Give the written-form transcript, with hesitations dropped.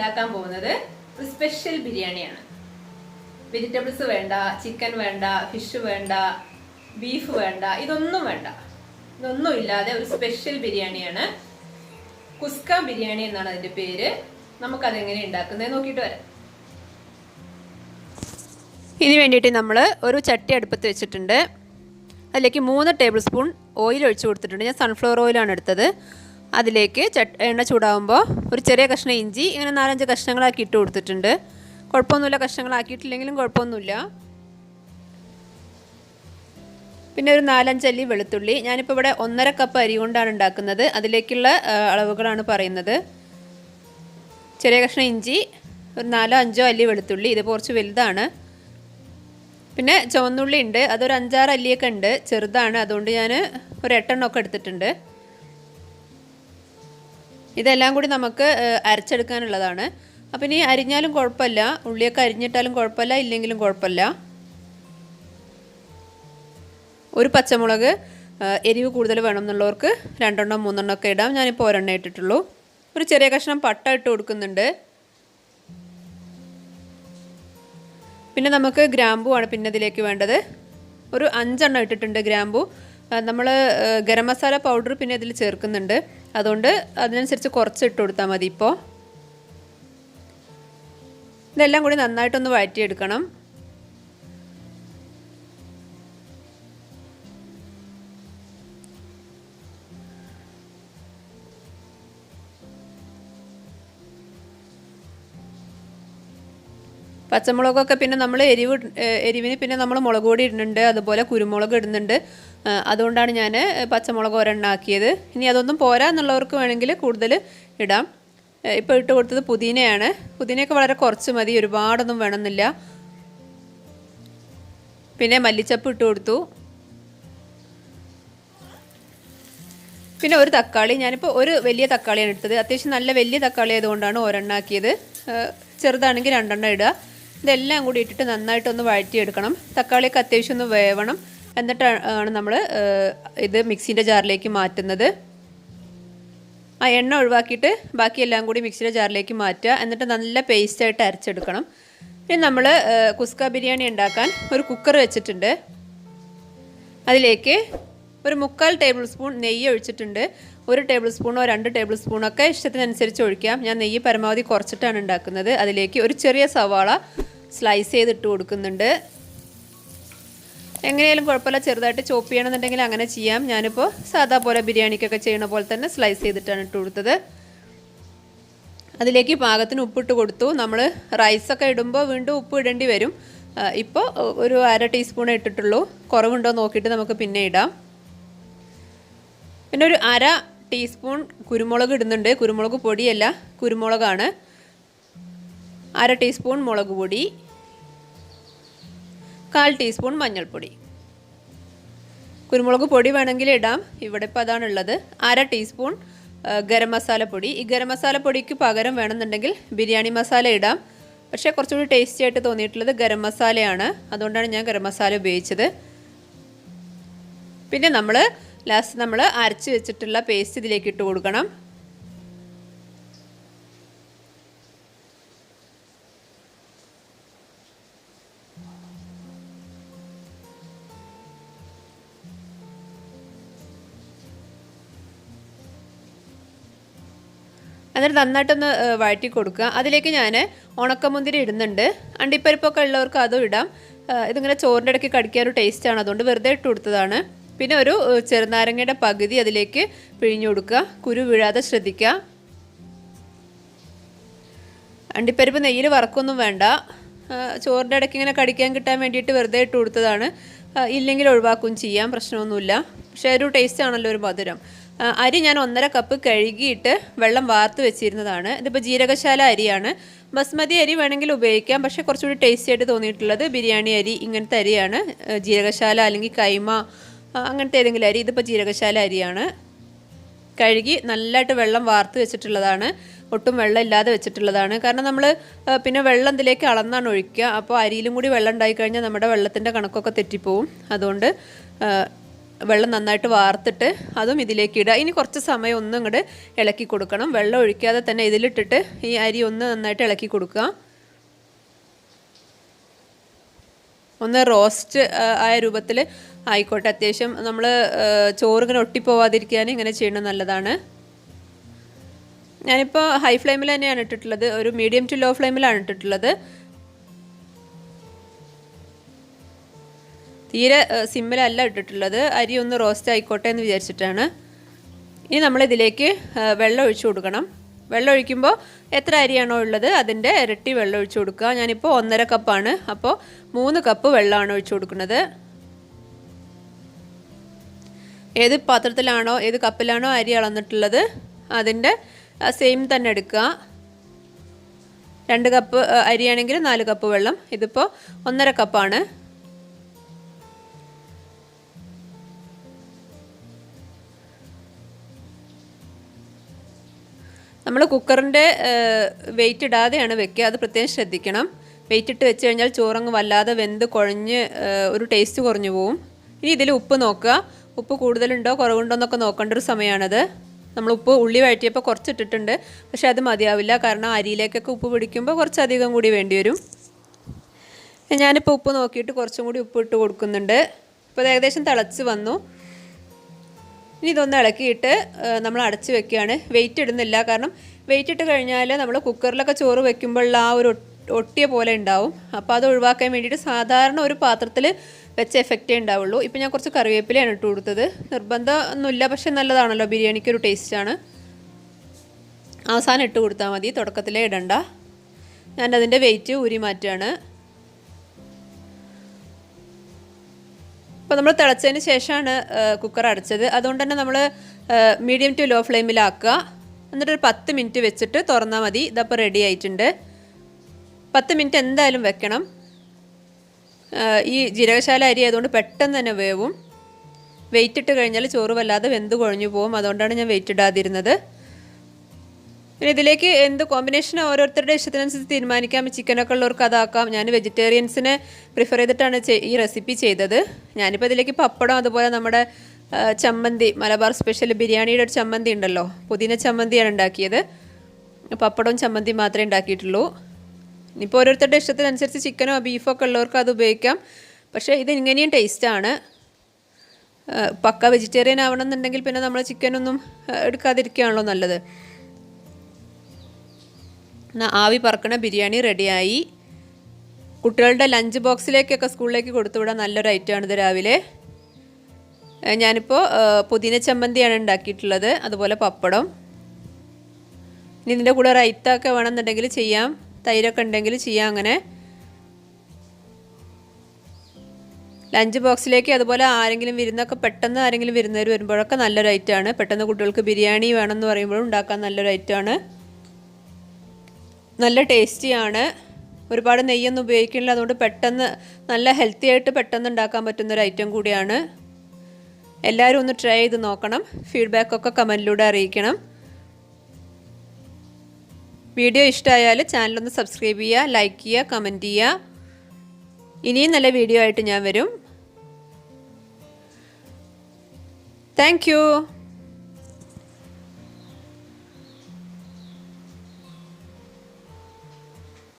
ഉണ്ടാക്കാൻ പോകുന്നത് ഒരു സ്പെഷ്യൽ ബിരിയാണിയാണ്. വെജിറ്റബിൾസ് വേണ്ട, ചിക്കൻ വേണ്ട, ഫിഷ് വേണ്ട, ബീഫ് വേണ്ട, ഇതൊന്നും വേണ്ട. ഇതൊന്നും ഇല്ലാതെ ഒരു സ്പെഷ്യൽ ബിരിയാണിയാണ്. കുസ്ക ബിരിയാണി എന്നാണ് അതിന്റെ പേര്. നമുക്കതെങ്ങനെ ഉണ്ടാക്കുന്നത് നോക്കിയിട്ട് വരാം. ഇതിന് വേണ്ടിയിട്ട് നമ്മൾ ഒരു ചട്ടി അടുപ്പത്ത് വെച്ചിട്ടുണ്ട്. അതിലേക്ക് 3 ടേബിൾ സ്പൂൺ ഓയിൽ ഒഴിച്ചു കൊടുത്തിട്ടുണ്ട്. ഞാൻ സൺഫ്ലവർ ഓയിലാണ് എടുത്തത്. അതിലേക്ക് എണ്ണ ചൂടാകുമ്പോൾ ഒരു ചെറിയ കഷ്ണം ഇഞ്ചി ഇങ്ങനെ 4-5 കഷ്ണങ്ങളാക്കി ഇട്ട് കൊടുത്തിട്ടുണ്ട്. കുഴപ്പമൊന്നുമില്ല, കഷ്ണങ്ങളാക്കിയിട്ടില്ലെങ്കിലും കുഴപ്പമൊന്നുമില്ല. പിന്നെ ഒരു 4-5 അല്ലി വെളുത്തുള്ളി. ഞാനിപ്പോൾ ഇവിടെ 1.5 കപ്പ് അരി കൊണ്ടാണ് ഉണ്ടാക്കുന്നത്. അതിലേക്കുള്ള അളവുകളാണ് പറയുന്നത്. ചെറിയ കഷ്ണം ഇഞ്ചി, ഒരു 4-5 അല്ലി വെളുത്തുള്ളി, ഇത് കുറച്ച് വലുതാണ്. പിന്നെ ചുവന്നുള്ളി ഉണ്ട്, അതൊരു 5-6 അല്ലിയൊക്കെ ഉണ്ട്, ചെറുതാണ്. അതുകൊണ്ട് ഞാൻ ഒരു 8 എണ്ണമൊക്കെ എടുത്തിട്ടുണ്ട്. ഇതെല്ലാം കൂടി നമുക്ക് അരച്ചെടുക്കാനുള്ളതാണ്. അപ്പം ഇനി അരിഞ്ഞാലും കുഴപ്പമില്ല, ഉള്ളിയൊക്കെ അരിഞ്ഞിട്ടാലും കുഴപ്പമില്ല, ഇല്ലെങ്കിലും കുഴപ്പമില്ല. ഒരു പച്ചമുളക് എരിവ് കൂടുതൽ വേണം എന്നുള്ളവർക്ക് 2-3 ഒക്കെ ഇടാം. ഞാനിപ്പോൾ 1 ഇട്ടിട്ടുള്ളൂ. ഒരു ചെറിയ കഷ്ണം പട്ട ഇട്ട് കൊടുക്കുന്നുണ്ട്. പിന്നെ നമുക്ക് ഗ്രാമ്പുവാണ് പിന്നെ ഇതിലേക്ക് വേണ്ടത്. ഒരു 5 ഇട്ടിട്ടുണ്ട് ഗ്രാമ്പു. നമ്മൾ ഗരം മസാല പൗഡർ പിന്നെ ഇതിൽ ചേർക്കുന്നുണ്ട്, അതുകൊണ്ട് അതിനനുസരിച്ച് കുറച്ച് ഇട്ട് കൊടുത്താൽ മതി. ഇപ്പോൾ ഇതെല്ലാം കൂടി നന്നായിട്ടൊന്ന് വഴറ്റിയെടുക്കണം. പച്ചമുളകൊക്കെ പിന്നെ നമ്മൾ എരിവിന് പിന്നെ നമ്മൾ മുളക് പൊടി ഇടുന്നുണ്ട്, അതുപോലെ കുരുമുളക് ഇടുന്നുണ്ട്. അതുകൊണ്ടാണ് ഞാൻ പച്ചമുളക് 1 ആക്കിയത്. ഇനി അതൊന്നും പോരാ എന്നുള്ളവർക്ക് വേണമെങ്കിൽ കൂടുതൽ ഇടാം. ഇപ്പോൾ ഇട്ട് കൊടുത്തത് പുതിനയാണ്. പുതിനയൊക്കെ വളരെ കുറച്ച് മതി, ഒരുപാടൊന്നും വേണമെന്നില്ല. പിന്നെ മല്ലിച്ചപ്പ് ഇട്ട് കൊടുത്തു. പിന്നെ ഒരു തക്കാളി, ഞാനിപ്പോൾ ഒരു വലിയ തക്കാളിയാണ് എടുത്തത്. അത്യാവശ്യം നല്ല വലിയ തക്കാളി ആയതുകൊണ്ടാണ് 1 ആക്കിയത്. ചെറുതാണെങ്കിൽ 2 ഇടുക. ഇതെല്ലാം കൂടി ഇട്ടിട്ട് നന്നായിട്ടൊന്ന് വഴറ്റിയെടുക്കണം. തക്കാളിയൊക്കെ അത്യാവശ്യം ഒന്ന് വേവണം. എന്നിട്ടാണ് നമ്മൾ ഇത് മിക്സിൻ്റെ ജാറിലേക്ക് മാറ്റുന്നത്. ആ എണ്ണ ഒഴിവാക്കിയിട്ട് ബാക്കിയെല്ലാം കൂടി മിക്സിയുടെ ജാറിലേക്ക് മാറ്റുക. എന്നിട്ട് നല്ല പേസ്റ്റായിട്ട് അരച്ചെടുക്കണം. പിന്നെ നമ്മൾ കുസ്ക ബിരിയാണി ഉണ്ടാക്കാൻ ഒരു കുക്കർ വെച്ചിട്ടുണ്ട്. അതിലേക്ക് ഒരു 3/4 ടേബിൾ സ്പൂൺ നെയ്യ് ഒഴിച്ചിട്ടുണ്ട്. 1 ടേബിൾ സ്പൂണോ 2 ടേബിൾ സ്പൂണൊക്കെ ഇഷ്ടത്തിനനുസരിച്ച് ഒഴിക്കാം. ഞാൻ നെയ്യ് പരമാവധി കുറച്ചിട്ടാണ് ഉണ്ടാക്കുന്നത്. അതിലേക്ക് ഒരു ചെറിയ സവാള സ്ലൈസ് ചെയ്തിട്ട് കൊടുക്കുന്നുണ്ട്. എങ്ങനെയാലും കുഴപ്പമില്ല, ചെറുതായിട്ട് ചോപ്പ് ചെയ്യണമെന്നുണ്ടെങ്കിൽ അങ്ങനെ ചെയ്യാം. ഞാനിപ്പോൾ സാധാ പോലെ ബിരിയാണിക്കൊക്കെ ചെയ്യണ പോലെ തന്നെ സ്ലൈസ് ചെയ്തിട്ടാണ് ഇട്ട് കൊടുത്തത്. അതിലേക്ക് പാകത്തിന് ഉപ്പിട്ട് കൊടുത്തു. നമ്മൾ റൈസൊക്കെ ഇടുമ്പോൾ വീണ്ടും ഉപ്പ് ഇടേണ്ടി വരും. ഇപ്പോൾ ഒരു 1/2 ടീസ്പൂണേ ഇട്ടിട്ടുള്ളൂ. കുറവുണ്ടോ നോക്കിയിട്ട് നമുക്ക് പിന്നെ ഇടാം. പിന്നെ ഒരു 1/2 ടീസ്പൂൺ കുരുമുളക് ഇടുന്നുണ്ട്. കുരുമുളക് പൊടിയല്ല, കുരുമുളകാണ്. 1/2 ടീസ്പൂൺ മുളക് പൊടി, 1/4 ടീസ്പൂൺ മഞ്ഞൾപ്പൊടി. കുരുമുളക് പൊടി വേണമെങ്കിൽ ഇടാം, ഇവിടെ ഇപ്പോൾ അതാണുള്ളത്. 1/2 ടീസ്പൂൺ ഗരം മസാല പൊടി. ഈ ഗരം മസാല പൊടിക്ക് പകരം വേണമെന്നുണ്ടെങ്കിൽ ബിരിയാണി മസാല ഇടാം. പക്ഷേ കുറച്ചുകൂടി ടേസ്റ്റി ആയിട്ട് തോന്നിയിട്ടുള്ളത് ഗരം മസാലയാണ്, അതുകൊണ്ടാണ് ഞാൻ ഗരം മസാല ഉപയോഗിച്ചത്. പിന്നെ ലാസ്റ്റ് നമ്മൾ അരച്ച് വെച്ചിട്ടുള്ള പേസ്റ്റ് ഇതിലേക്ക് ഇട്ട് കൊടുക്കണം. എന്നിട്ട് നന്നായിട്ടൊന്ന് വഴറ്റി കൊടുക്കുക. അതിലേക്ക് ഞാൻ ഉണക്കമുന്തിരി ഇടുന്നുണ്ട്. അണ്ടിപ്പരിപ്പൊക്കെ ഉള്ളവർക്ക് അതും ഇടാം. ഇതിങ്ങനെ ചോറിൻ്റെ ഇടയ്ക്ക് കടിക്കാൻ ഒരു ടേസ്റ്റാണ്, അതുകൊണ്ട് വെറുതെ ഇട്ട് കൊടുത്തതാണ്. പിന്നെ ഒരു ചെറുനാരങ്ങയുടെ പകുതി അതിലേക്ക് പിഴിഞ്ഞു കൊടുക്കുക. കുരു വീഴാതെ ശ്രദ്ധിക്കുക. അണ്ടിപ്പരിപ്പ് നെയ്യിൽ വറക്കൊന്നും വേണ്ട, ചോറിൻ്റെ ഇടയ്ക്ക് ഇങ്ങനെ കടിക്കാൻ കിട്ടാൻ വേണ്ടിയിട്ട് വെറുതെ ഇട്ട് കൊടുത്തതാണ്. ഇല്ലെങ്കിൽ ഒഴിവാക്കുകയും ചെയ്യാം, പ്രശ്നമൊന്നുമില്ല. പക്ഷേ ഒരു ടേസ്റ്റ് ആണല്ലോ, ഒരു മധുരം. അരി ഞാൻ 1.5 കപ്പ് കഴുകിയിട്ട് വെള്ളം വാർത്ത് വെച്ചിരുന്നതാണ്. ഇതിപ്പോൾ ജീരകശാല അരിയാണ്. ബസ്മതി അരി വേണമെങ്കിൽ ഉപയോഗിക്കാം, പക്ഷേ കുറച്ചുകൂടി ടേസ്റ്റി ആയിട്ട് തോന്നിയിട്ടുള്ളത് ബിരിയാണി അരി, ഇങ്ങനത്തെ അരിയാണ്. ജീരകശാല അല്ലെങ്കിൽ കൈമ അങ്ങനത്തെ ഏതെങ്കിലും അരി. ഇതിപ്പോൾ ജീരകശാല അരിയാണ്. കഴുകി നല്ലതായിട്ട് വെള്ളം വാർത്ത് വെച്ചിട്ടുള്ളതാണ്. ഒട്ടും വെള്ളം ഇല്ലാതെ വെച്ചിട്ടുള്ളതാണ്. കാരണം നമ്മൾ പിന്നെ വെള്ളം ഇതിലേക്ക് അളന്നാണ് ഒഴിക്കുക. അപ്പോൾ അരിയിലും കൂടി വെള്ളം ഉണ്ടായി കഴിഞ്ഞാൽ നമ്മുടെ വെള്ളത്തിൻ്റെ കണക്കൊക്കെ തെറ്റിപ്പോവും. അതുകൊണ്ട് വെള്ളം നന്നായിട്ട് വാർത്തിട്ട് അതും ഇതിലേക്ക് ഇടുക. ഇനി കുറച്ച് സമയം ഒന്നും ഇങ്ങോട്ട് ഇളക്കി കൊടുക്കണം. വെള്ളം ഒഴിക്കാതെ തന്നെ ഇതിലിട്ടിട്ട് ഈ അരി ഒന്ന് നന്നായിട്ട് ഇളക്കി കൊടുക്കുക. ഒന്ന് റോസ്റ്റ് ആയ രൂപത്തിൽ ആയിക്കോട്ടെ. അത്യാവശ്യം നമ്മൾ ചോറ് ഇങ്ങനെ ഒട്ടിപ്പോവാതിരിക്കാൻ ഇങ്ങനെ ചെയ്യണത് നല്ലതാണ്. ഞാനിപ്പോൾ ഹൈ ഫ്ലെയിമിൽ തന്നെയാണ് ഇട്ടിട്ടുള്ളത്. ഒരു മീഡിയം ടു ലോ ഫ്ലെയിമിലാണ് ഇട്ടിട്ടുള്ളത്. തീരെ സിമ്മിലല്ല ഇട്ടിട്ടുള്ളത്. അരി ഒന്ന് റോസ്റ്റ് ആയിക്കോട്ടെ എന്ന് വിചാരിച്ചിട്ടാണ്. ഇനി നമ്മളിതിലേക്ക് വെള്ളം ഒഴിച്ചു കൊടുക്കണം. വെള്ളം ഒഴിക്കുമ്പോൾ എത്ര അരിയാണോ ഉള്ളത് അതിൻ്റെ ഇരട്ടി വെള്ളം ഒഴിച്ചു കൊടുക്കുക. ഞാനിപ്പോൾ 1.5 കപ്പാണ്. അപ്പോൾ 3 കപ്പ് വെള്ളമാണ് ഒഴിച്ചു കൊടുക്കുന്നത്. ഏത് പാത്രത്തിലാണോ ഏത് കപ്പിലാണോ അരി അളന്നിട്ടുള്ളത് അതിൻ്റെ സെയിം തന്നെ എടുക്കുക. 2 കപ്പ് അരിയാണെങ്കിൽ 4 കപ്പ് വെള്ളം. ഇതിപ്പോൾ 1.5 കപ്പാണ്. നമ്മൾ കുക്കറിൻ്റെ വെയിറ്റ് ഇടാതെയാണ് വെക്കുക. അത് പ്രത്യേകം ശ്രദ്ധിക്കണം. വെയിറ്റ് ഇട്ട് വെച്ച് കഴിഞ്ഞാൽ ചോറങ്ങ് വല്ലാതെ വെന്ത് കുഴഞ്ഞ് ഒരു ടേസ്റ്റ് കുറഞ്ഞു പോവും. ഇനി ഇതിൽ ഉപ്പ് നോക്കുക. ഉപ്പ് കൂടുതലുണ്ടോ കുറവുണ്ടോ എന്നൊക്കെ നോക്കേണ്ട ഒരു സമയമാണത്. നമ്മൾ ഉപ്പ് ഉള്ളി വഴറ്റിയപ്പോൾ കുറച്ചിട്ടിട്ടുണ്ട്. പക്ഷെ അത് മതിയാവില്ല. കാരണം അരിയിലേക്കൊക്കെ ഉപ്പ് പിടിക്കുമ്പോൾ കുറച്ചധികം കൂടി വേണ്ടി വരും. ഞാനിപ്പോൾ ഉപ്പ് നോക്കിയിട്ട് കുറച്ചും കൂടി ഉപ്പ് ഇട്ട് കൊടുക്കുന്നുണ്ട്. ഇപ്പോൾ ഏകദേശം തിളച്ച് വന്നു. ഇനി ഇതൊന്ന് ഇളക്കിയിട്ട് നമ്മൾ അടച്ച് വെക്കുകയാണ്. വെയിറ്റ് ഇടുന്നില്ല. കാരണം വെയിറ്റ് ഇട്ട് കഴിഞ്ഞാൽ നമ്മൾ കുക്കറിലൊക്കെ ചോറ് വെക്കുമ്പോഴുള്ള ആ ഒരു ഒട്ടിയ പോലെ ഉണ്ടാവും. അപ്പോൾ അത് ഒഴിവാക്കാൻ വേണ്ടിയിട്ട് സാധാരണ ഒരു പാത്രത്തിൽ വെച്ച എഫക്റ്റേ ഉണ്ടാവുള്ളൂ. ഇപ്പോൾ ഞാൻ കുറച്ച് കറിവേപ്പിലയാണ് ഇട്ട് കൊടുത്തത്. നിർബന്ധം ഒന്നുമില്ല, പക്ഷെ നല്ലതാണല്ലോ, ബിരിയാണിക്കൊരു ടേസ്റ്റാണ്. അവസാനം ഇട്ട് കൊടുത്താൽ മതി, തുടക്കത്തിലേ ഇടണ്ട. ഞാനതിൻ്റെ വെയിറ്റ് ഊരി മാറ്റുകയാണ്. അപ്പോൾ നമ്മൾ തിളച്ചതിന് ശേഷമാണ് കുക്കർ അടച്ചത്. അതുകൊണ്ട് തന്നെ നമ്മൾ മീഡിയം ടു ലോ ഫ്ലെയിമിലാക്കുക. എന്നിട്ടൊരു 10 മിനിറ്റ് വെച്ചിട്ട് തുറന്നാൽ മതി. ഇതപ്പോൾ റെഡി ആയിട്ടുണ്ട്. 10 മിനിറ്റ് എന്തായാലും വെക്കണം. ഈ ജീരകശാല അരി ആയതുകൊണ്ട് പെട്ടെന്ന് തന്നെ വേവും. വെയിറ്റ് ഇട്ട് കഴിഞ്ഞാൽ ചോറ് വല്ലാതെ വെന്ത് കുഴഞ്ഞു പോകും. അതുകൊണ്ടാണ് ഞാൻ വെയിറ്റ് ഇടാതിരുന്നത്. പിന്നെ ഇതിലേക്ക് എന്ത് കോമ്പിനേഷൻ ഓരോരുത്തരുടെ ഇഷ്ടത്തിനനുസരിച്ച് തീരുമാനിക്കാം. ചിക്കനൊക്കെ ഉള്ളവർക്ക് അതാക്കാം. ഞാൻ വെജിറ്റേറിയൻസിനെ പ്രിഫർ ചെയ്തിട്ടാണ് ഈ റെസിപ്പി ചെയ്തത്. ഞാനിപ്പോൾ ഇതിലേക്ക് പപ്പടം, അതുപോലെ നമ്മുടെ ചമ്മന്തി, മലബാർ സ്പെഷ്യൽ ബിരിയാണിയുടെ ഒരു ചമ്മന്തി ഉണ്ടല്ലോ, പുതിന ചമ്മന്തിയാണ് ഉണ്ടാക്കിയത്. പപ്പടവും ചമ്മന്തി മാത്രമേ ഉണ്ടാക്കിയിട്ടുള്ളൂ. ഇനിയിപ്പോൾ ഓരോരുത്തരുടെ ഇഷ്ടത്തിനനുസരിച്ച് ചിക്കനോ ബീഫോ ഒക്കെ ഉള്ളവർക്ക് അത് ഉപയോഗിക്കാം. പക്ഷേ ഇത് ഇങ്ങനെയും ടേസ്റ്റാണ്. പക്ക വെജിറ്റേറിയൻ ആവണമെന്നുണ്ടെങ്കിൽ പിന്നെ നമ്മൾ ചിക്കനൊന്നും എടുക്കാതിരിക്കുകയാണല്ലോ നല്ലത്. ആവി പറക്കണ ബിരിയാണി റെഡിയായി. കുട്ടികളുടെ ലഞ്ച് ബോക്സിലേക്കൊക്കെ സ്കൂളിലേക്ക് കൊടുത്തുവിടാൻ നല്ലൊരു ഐറ്റമാണ് ഇത് രാവിലെ. ഞാനിപ്പോൾ പുതിന ചമ്മന്തിയാണ് ഉണ്ടാക്കിയിട്ടുള്ളത്, അതുപോലെ പപ്പടം. ഇനി ഇതിൻ്റെ കൂടെ റൈത്ത ഒക്കെ വേണമെന്നുണ്ടെങ്കിൽ ചെയ്യാം, തൈരൊക്കെ ഉണ്ടെങ്കിൽ ചെയ്യാം. അങ്ങനെ ലഞ്ച് ബോക്സിലേക്ക്, അതുപോലെ ആരെങ്കിലും വിരുന്നൊക്കെ പെട്ടെന്ന് ആരെങ്കിലും വിരുന്നവർ വരുമ്പോഴൊക്കെ നല്ലൊരു ഐറ്റമാണ്. പെട്ടെന്ന് കുട്ടികൾക്ക് ബിരിയാണി വേണമെന്ന് പറയുമ്പോഴും ഉണ്ടാക്കാൻ നല്ലൊരു ഐറ്റമാണ്. നല്ല ടേസ്റ്റിയാണ്. ഒരുപാട് നെയ്യൊന്നും ഉപയോഗിക്കുന്നില്ല. അതുകൊണ്ട് പെട്ടെന്ന് നല്ല ഹെൽത്തി ആയിട്ട് പെട്ടെന്ന് ഉണ്ടാക്കാൻ പറ്റുന്നൊരു ഐറ്റം കൂടിയാണ്. എല്ലാവരും ഒന്ന് ട്രൈ ചെയ്ത് നോക്കണം. ഫീഡ്ബാക്കൊക്കെ കമൻറ്റിലൂടെ അറിയിക്കണം. വീഡിയോ ഇഷ്ടമായാൽ ചാനലൊന്ന് സബ്സ്ക്രൈബ് ചെയ്യുക, ലൈക്ക് ചെയ്യുക, കമൻറ്റ് ചെയ്യുക. ഇനിയും നല്ല വീഡിയോ ആയിട്ട് ഞാൻ വരും. Thank you.